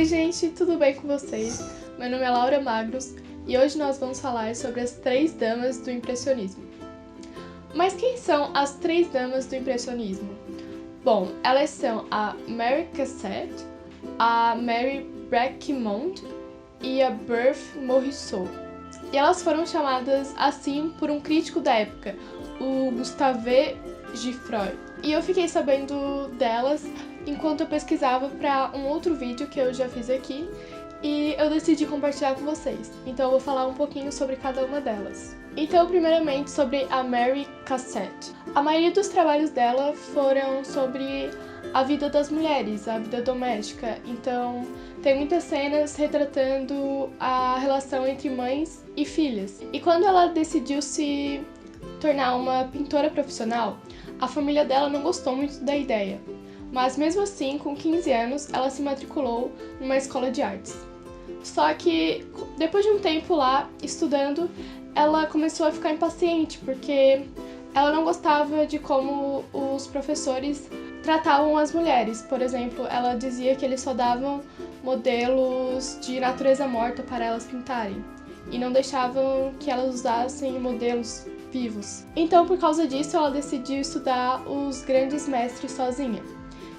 Oi gente, tudo bem com vocês? Meu nome é Laura Magros e hoje nós vamos falar sobre as 3 damas do impressionismo. Mas quem são as 3 damas do impressionismo? Bom, elas são a Mary Cassatt, a Mary Bracquemond e a Berthe Morisot. E elas foram chamadas assim por um crítico da época, o Gustave Geffroy. E eu fiquei sabendo delas enquanto eu pesquisava para um outro vídeo que eu já fiz aqui e eu decidi compartilhar com vocês. Então eu vou falar um pouquinho sobre cada uma delas. Então, primeiramente, sobre a Mary Cassatt. A maioria dos trabalhos dela foram sobre a vida das mulheres, a vida doméstica. Então, tem muitas cenas retratando a relação entre mães e filhas. E quando ela decidiu se tornar uma pintora profissional, a família dela não gostou muito da ideia. Mas mesmo assim, com 15 anos, ela se matriculou numa escola de artes. Só que, depois de um tempo lá, estudando, ela começou a ficar impaciente, porque ela não gostava de como os professores tratavam as mulheres. Por exemplo, ela dizia que eles só davam modelos de natureza morta para elas pintarem, e não deixavam que elas usassem modelos vivos. Então, por causa disso, ela decidiu estudar os grandes mestres sozinha,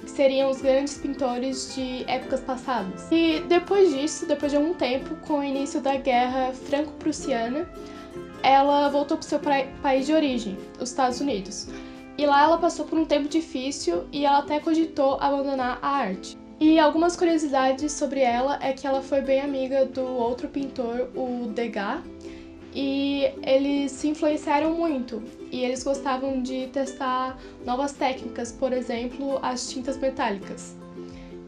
que seriam os grandes pintores de épocas passadas. E depois disso, depois de algum tempo, com o início da Guerra Franco-Prussiana, ela voltou para o seu país de origem, os Estados Unidos. E lá ela passou por um tempo difícil e ela até cogitou abandonar a arte. E algumas curiosidades sobre ela é que ela foi bem amiga do outro pintor, o Degas, e eles se influenciaram muito, e eles gostavam de testar novas técnicas, por exemplo, as tintas metálicas.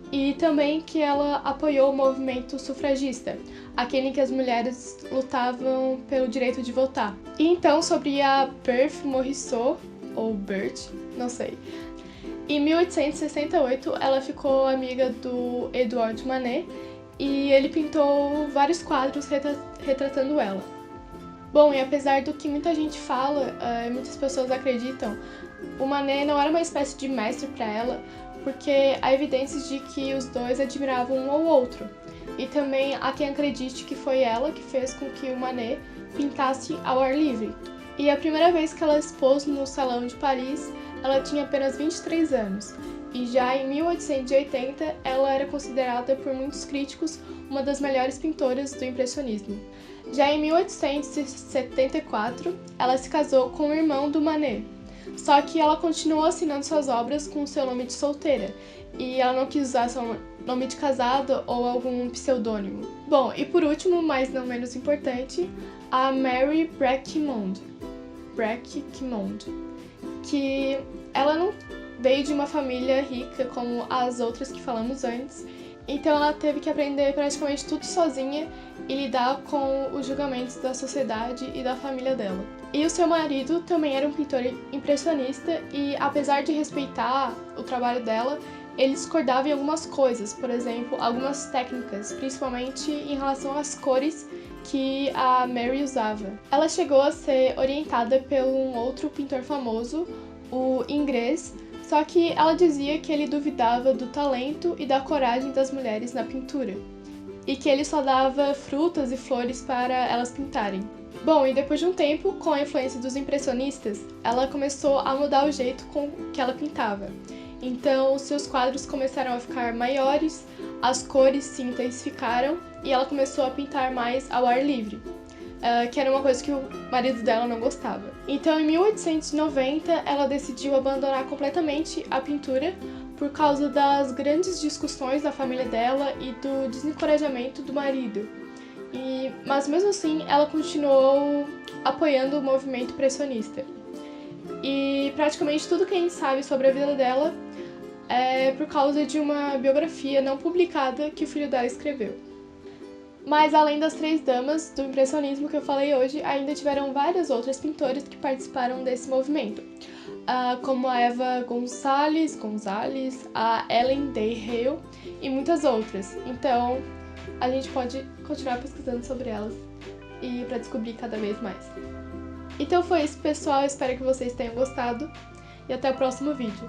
E também que ela apoiou o movimento sufragista, aquele em que as mulheres lutavam pelo direito de votar. E então, sobre a Berthe Morisot, ou Berthe, não sei. Em 1868, ela ficou amiga do Edouard Manet, e ele pintou vários quadros retratando ela. Bom, e apesar do que muita gente fala, muitas pessoas acreditam, o Manet não era uma espécie de mestre para ela, porque há evidências de que os dois admiravam um ao outro. E também há quem acredite que foi ela que fez com que o Manet pintasse ao ar livre. E a primeira vez que ela expôs no Salão de Paris, ela tinha apenas 23 anos. E já em 1880, ela era considerada por muitos críticos uma das melhores pintoras do impressionismo. Já em 1874, ela se casou com o irmão do Manet. Só que ela continuou assinando suas obras com seu nome de solteira, e ela não quis usar seu nome de casada ou algum pseudônimo. Bom, e por último, mas não menos importante, a Mary Bracquemond, que ela não veio de uma família rica como as outras que falamos antes, então ela teve que aprender praticamente tudo sozinha e lidar com os julgamentos da sociedade e da família dela. E o seu marido também era um pintor impressionista e, apesar de respeitar o trabalho dela, ele discordava em algumas coisas, por exemplo, algumas técnicas, principalmente em relação às cores que a Mary usava. Ela chegou a ser orientada por um outro pintor famoso, o Ingres, só que ela dizia que ele duvidava do talento e da coragem das mulheres na pintura, e que ele só dava frutas e flores para elas pintarem. Bom, e depois de um tempo, com a influência dos impressionistas, ela começou a mudar o jeito com que ela pintava. Então, seus quadros começaram a ficar maiores, as cores se intensificaram e ela começou a pintar mais ao ar livre, que era uma coisa que o marido dela não gostava. Então, em 1890, ela decidiu abandonar completamente a pintura por causa das grandes discussões na família dela e do desencorajamento do marido. Mas mesmo assim, ela continuou apoiando o movimento impressionista. E praticamente tudo que a gente sabe sobre a vida dela é por causa de uma biografia não publicada que o filho dela escreveu. Mas além das 3 damas do impressionismo que eu falei hoje, ainda tiveram várias outras pintoras que participaram desse movimento, como a Eva González, a Ellen Day Hale e muitas outras. Então, a gente pode continuar pesquisando sobre elas e para descobrir cada vez mais. Então foi isso, pessoal. Espero que vocês tenham gostado e até o próximo vídeo.